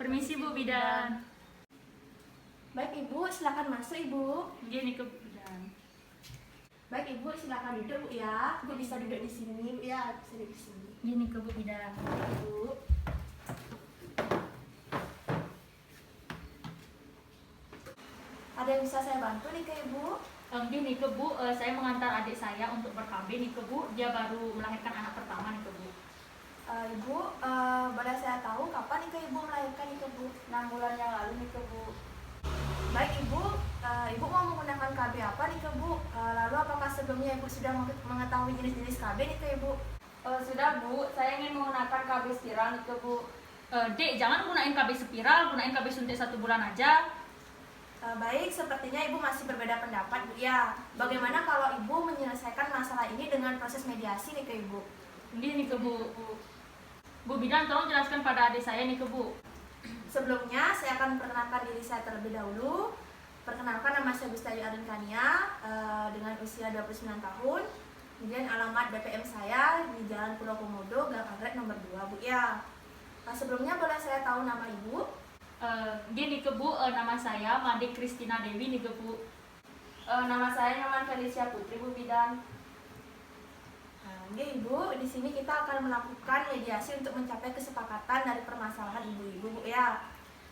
Permisi Bu Bidan. Baik Ibu, silakan masuk Ibu. Gini ke Bu Bidan. Baik Ibu, silakan duduk Bu ya. Ibu bisa duduk di sini Bu ya, bisa duduk di sini. Gini ke Bu Bidan. Ibu. Ada yang bisa saya bantu nih ke Ibu? Gini ke Bu, saya mengantar adik saya untuk ber-KB nih ke Bu. Dia baru melahirkan anak pertama nih ke Bu. Ibu, boleh saya tahu kapan nih ke Ibu melahirkan nih ke Bu? 6 bulan yang lalu nih ke Bu. Baik Ibu, Ibu mau menggunakan KB apa nih ke Bu? Lalu apakah sebelumnya Ibu sudah mengetahui jenis-jenis KB nih ke Ibu? Sudah Bu, saya ingin menggunakan KB spiral nih ke Bu. Dek, jangan gunain KB spiral, gunain KB suntik 1 bulan aja. Baik, sepertinya Ibu masih berbeda pendapat Bu ya. Bagaimana kalau Ibu menyelesaikan masalah ini dengan proses mediasi nih ke Ibu? Gini ke Bu. Bu Bidan, tolong jelaskan pada adik saya nih ke Bu. Sebelumnya, saya akan memperkenalkan diri saya terlebih dahulu. Perkenalkan, nama saya Gustawi Arinkania, dengan usia 29 tahun. Kemudian alamat BPM saya di Jalan Pulau Komodo, Gang Anggrek nomor 2 Bu ya. Sebelumnya boleh saya tahu nama Ibu? Gini ke Bu, nama saya Made Kristina Dewi nih ke Bu. Nama saya Nyoman Felicia Putri Bu Bidan. Oke Ibu, di sini kita akan melakukan mediasi untuk mencapai kesepakatan dari permasalahan ibu-ibu Bu ya.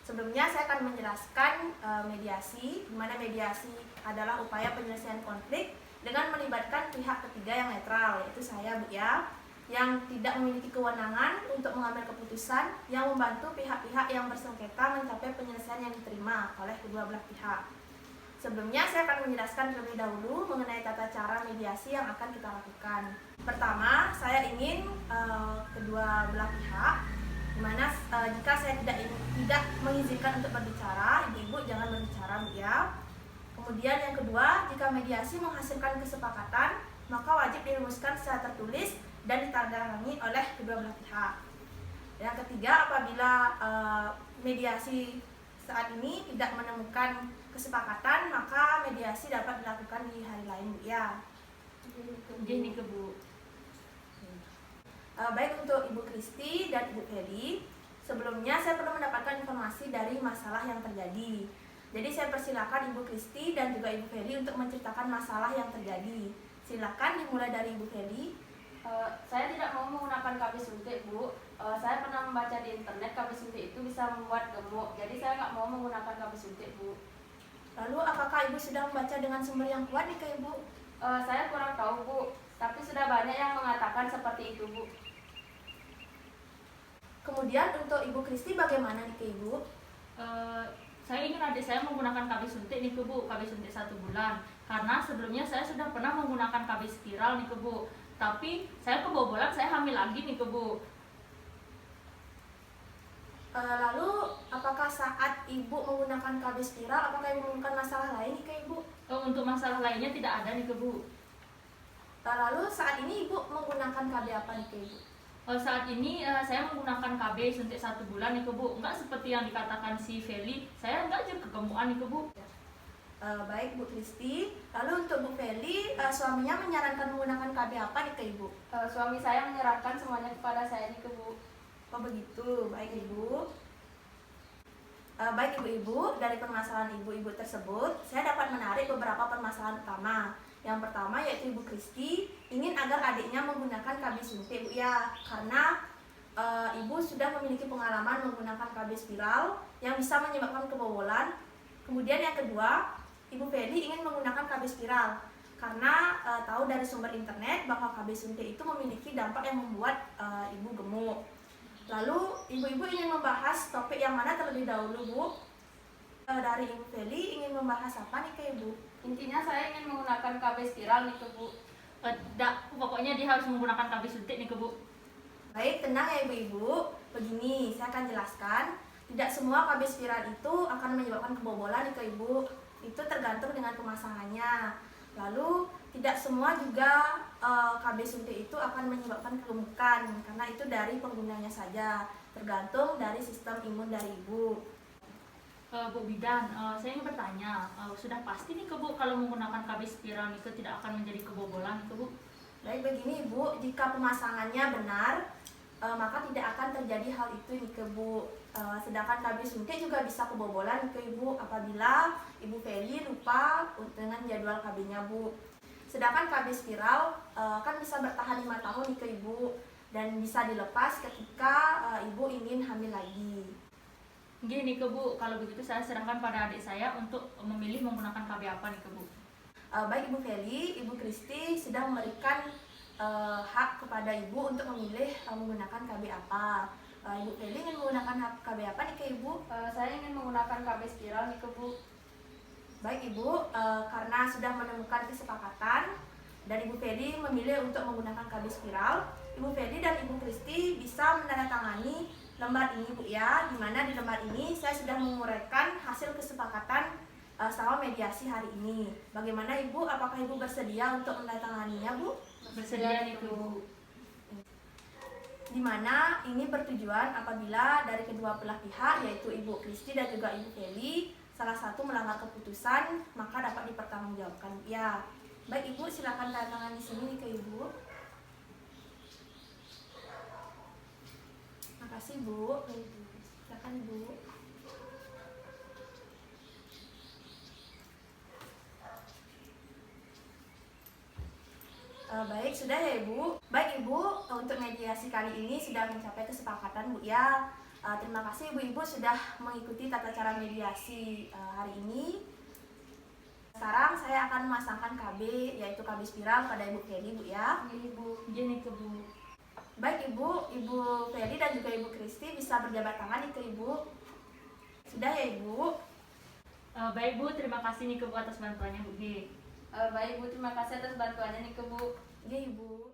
Sebelumnya saya akan menjelaskan mediasi, di mana mediasi adalah upaya penyelesaian konflik dengan melibatkan pihak ketiga yang netral, yaitu saya Bu ya, yang tidak memiliki kewenangan untuk mengambil keputusan, yang membantu pihak-pihak yang bersengketa mencapai penyelesaian yang diterima oleh kedua belah pihak. Sebelumnya saya akan menjelaskan terlebih dahulu mengenai tata cara mediasi yang akan kita lakukan. Pertama, saya ingin kedua belah pihak, dimana jika saya tidak mengizinkan untuk berbicara, ibu-ibu jangan berbicara Bu ya. Kemudian yang kedua, jika mediasi menghasilkan kesepakatan, maka wajib dirumuskan secara tertulis dan ditandatangani oleh kedua belah pihak. Yang ketiga, apabila mediasi saat ini tidak menemukan kesepakatan, maka mediasi dapat dilakukan di hari lain Bu ya. Gini ke Bu. Baik untuk Ibu Kristi dan Ibu Feli, sebelumnya saya perlu mendapatkan informasi dari masalah yang terjadi. Jadi saya persilakan Ibu Kristi dan juga Ibu Feli untuk menceritakan masalah yang terjadi. Silakan dimulai dari Ibu Feli. Saya tidak mau menggunakan KB suntik Bu. Saya pernah membaca di internet KB suntik itu bisa membuat gemuk. Jadi saya nggak mau menggunakan KB suntik Bu. Lalu apakah Ibu sudah membaca dengan sumber yang kuat nih ke Ibu? Saya kurang tahu Bu, tapi sudah banyak yang mengatakan seperti itu Bu. Kemudian untuk Ibu Kristi bagaimana nih ke Ibu? Saya ingin adik saya menggunakan KB suntik nih ke Bu, KB suntik 1 bulan. Karena sebelumnya saya sudah pernah menggunakan KB spiral nih ke Bu. Tapi saya kebobolan, saya hamil lagi nih ke Bu. Lalu apakah saat Ibu menggunakan KB spiral, apakah Ibu menemukan masalah lain nih ke Ibu? Untuk masalah lainnya tidak ada nih ke Bu. Lalu saat ini Ibu menggunakan KB apa nih ke Ibu? Saat ini saya menggunakan KB suntik 1 bulan nih ke Bu. Enggak seperti yang dikatakan si Feli, saya enggak juga kegemukan nih ke Bu. Baik Bu Kristi, lalu untuk Bu Feli, suaminya menyarankan menggunakan KB apa nih ke Ibu? Suami saya menyerahkan semuanya kepada saya nih ke Bu. Oh begitu, baik Ibu. Baik Ibu-ibu, dari permasalahan Ibu-ibu tersebut, saya dapat menarik beberapa permasalahan utama. Yang pertama yaitu Ibu Kristi ingin agar adiknya menggunakan KB suntik Bu ya, karena Ibu sudah memiliki pengalaman menggunakan KB spiral yang bisa menyebabkan kebobolan. Kemudian yang kedua, Ibu Feli ingin menggunakan KB spiral karena tahu dari sumber internet bahwa KB suntik itu memiliki dampak yang membuat Ibu gemuk. Lalu ibu-ibu ingin membahas topik yang mana terlebih dahulu Bu? Dari Ibu Feli ingin membahas apa nih ke Ibu? Intinya saya ingin menggunakan KB spiral nih ke Bu. Pokoknya dia harus menggunakan KB suntik nih ke Bu. Baik, tenang ya ibu-ibu. Begini, saya akan jelaskan. Tidak semua KB spiral itu akan menyebabkan kebobolan nih ke Ibu. Itu tergantung dengan pemasangannya. Lalu tidak semua juga KB suntik itu akan menyebabkan kegemukan, karena itu dari penggunanya saja, tergantung dari sistem imun dari Ibu. Bu Bidan, saya ingin bertanya, sudah pasti nih ke Bu kalau menggunakan KB spiral itu tidak akan menjadi kebobolan ke Bu? Baik, begini Ibu, jika pemasangannya benar, maka tidak akan terjadi hal itu nih ke Bu. Sedangkan KB suntik juga bisa kebobolan ke Ibu apabila Ibu Feli lupa dengan jadwal KB-nya Bu. Sedangkan KB spiral kan bisa bertahan 5 tahun nih ke Ibu dan bisa dilepas ketika Ibu ingin hamil lagi. Gini ke Bu, kalau begitu saya serahkan pada adik saya untuk memilih menggunakan KB apa nih ke Bu. Baik Ibu Feli, Ibu Kristi sudah memberikan hak kepada Ibu untuk memilih menggunakan KB apa. Ibu Feli ingin menggunakan hak KB apa nih ke Ibu? Saya ingin menggunakan KB spiral nih ke Bu. Baik Ibu, karena sudah menemukan kesepakatan dan Ibu Feli memilih untuk menggunakan KB spiral, Ibu Feli dan Ibu Kristi bisa menandatangani lembar ini Bu ya, di mana di lembar ini saya sudah menguraikan hasil kesepakatan selama mediasi hari ini. Bagaimana Ibu? Apakah Ibu bersedia untuk menandatanganinya Bu? Bersedia nih ke Bu. Di mana ini bertujuan apabila dari kedua belah pihak yaitu Ibu Kristi dan juga Ibu Feli salah satu melanggar keputusan maka dapat dipertanggungjawabkan. Ya, baik Ibu silakan tanda tangan di sini nih ke Ibu. Makasih Bu. Silakan Bu. Baik, sudah ya Ibu. Baik Ibu, untuk mediasi kali ini sudah mencapai kesepakatan Bu ya. Terima kasih Ibu-Ibu sudah mengikuti tata cara mediasi hari ini. Sekarang saya akan memasangkan KB, yaitu KB spiral pada Ibu Feli Bu ya. Ibu, gini ke Bu. Baik Ibu, Ibu Feli dan juga Ibu Kristi bisa berjabat tangan nih ke Ibu. Sudah ya Ibu. Baik Bu, terima kasih nih ke Bu atas bantuannya Bu G. Baik Bu, terima kasih atas bantuannya nih ke Bu. Iya Ibu.